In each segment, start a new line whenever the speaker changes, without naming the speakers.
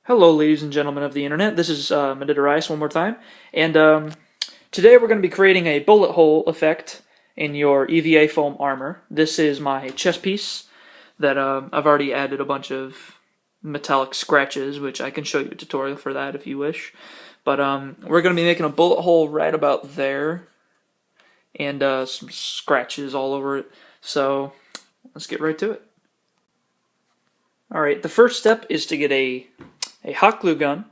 Hello, ladies and gentlemen of the internet. This is Medidarius one more time, and today we're going to be creating a bullet hole effect in your EVA foam armor. This is my chest piece that I've already added a bunch of metallic scratches, which I can show you a tutorial for that if you wish. But we're going to be making a bullet hole right about there, and some scratches all over it. So let's get right to it. Alright, the first step is to get a hot glue gun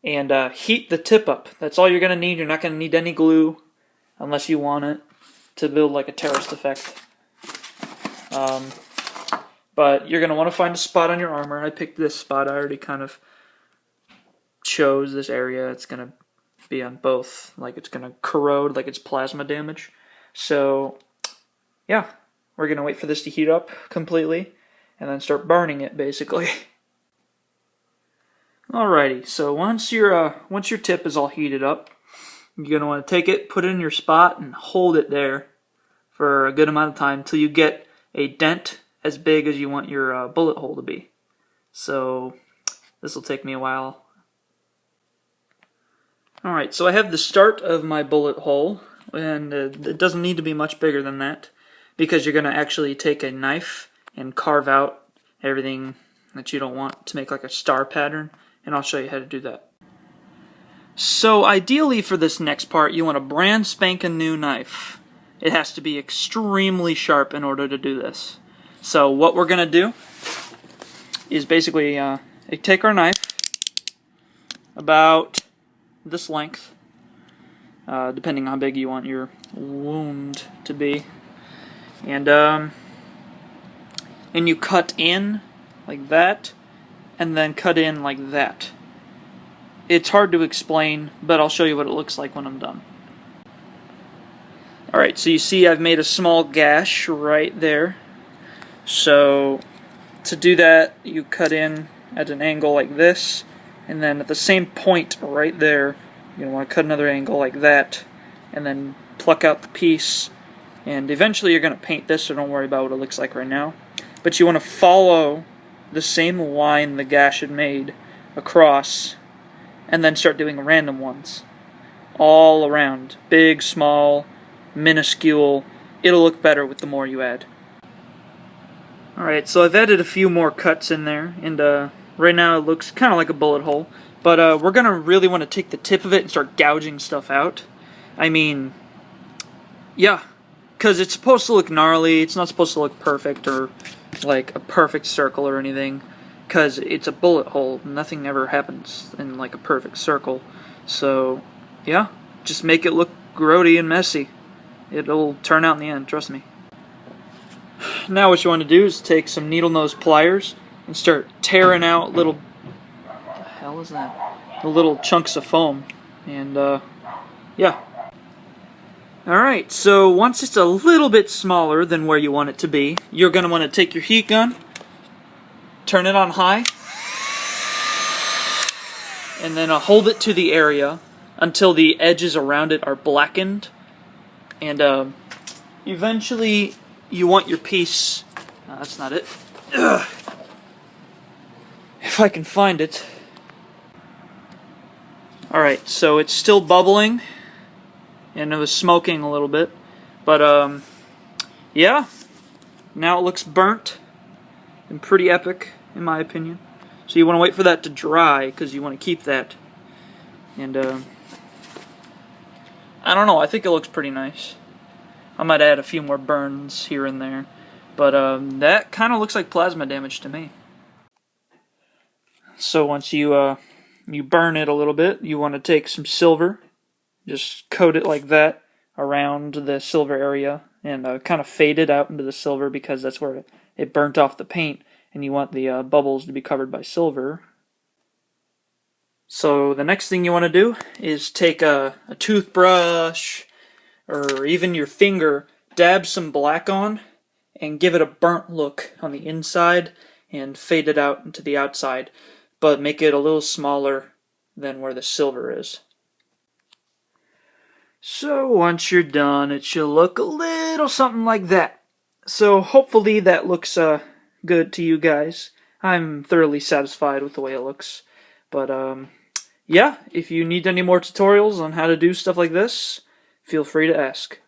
and heat the tip up. That's all you're going to need. You're not going to need any glue unless you want it to build like a terrorist effect. But you're going to want to find a spot on your armor. I picked this spot. I already kind of chose this area. It's going to be on both. Like it's going to corrode, like it's plasma damage. So yeah, we're going to wait for this to heat up completely and then start burning it basically. Alrighty, so once your tip is all heated up, you're going to want to take it, put it in your spot, and hold it there for a good amount of time until you get a dent as big as you want your bullet hole to be. So this will take me a while. Alright, so I have the start of my bullet hole, and it doesn't need to be much bigger than that, because you're going to actually take a knife and carve out everything that you don't want to make like a star pattern. And I'll show you how to do that. So ideally for this next part, you want a brand spanking new knife. It has to be extremely sharp in order to do this. So what we're going to do is basically take our knife about this length, depending on how big you want your wound to be, and you cut in like that, and then cut in like that. It's hard to explain, but I'll show you what it looks like when I'm done. Alright, so you see I've made a small gash right there. So to do that, you cut in at an angle like this, and then at the same point right there, you're going to want to cut another angle like that, and then pluck out the piece. And eventually you're going to paint this, so don't worry about what it looks like right now. But you want to follow the same line the gash had made across, and then start doing random ones all around, big, small, minuscule. It'll look better with the more you add. Alright, so I've added a few more cuts in there, and right now it looks kind of like a bullet hole, but we're gonna really want to take the tip of it and start gouging stuff out. I mean, yeah, because it's supposed to look gnarly. It's not supposed to look perfect or like a perfect circle or anything, because it's a bullet hole. Nothing ever happens in like a perfect circle. So yeah, just make it look grody and messy. It'll turn out in the end, trust me. Now what you want to do is take some needle nose pliers and start tearing out little, what the hell is that? The little chunks of foam. And yeah. Alright, so once it's a little bit smaller than where you want it to be, you're going to want to take your heat gun, turn it on high, and then hold it to the area until the edges around it are blackened. And eventually you want your piece, that's not it, ugh, if I can find it. Alright, so it's still bubbling, and it was smoking a little bit, but yeah, now it looks burnt and pretty epic in my opinion. So you want to wait for that to dry because you want to keep that. And I don't know, I think it looks pretty nice. I might add a few more burns here and there, but that kind of looks like plasma damage to me. So once you burn it a little bit, you want to take some silver. Just coat it like that around the silver area and kind of fade it out into the silver because that's where it burnt off the paint, and you want the bubbles to be covered by silver. So the next thing you want to do is take a toothbrush or even your finger, dab some black on, and give it a burnt look on the inside and fade it out into the outside, but make it a little smaller than where the silver is. So once you're done, it should look a little something like that. So hopefully that looks good to you guys. I'm thoroughly satisfied with the way it looks. But yeah, if you need any more tutorials on how to do stuff like this, feel free to ask.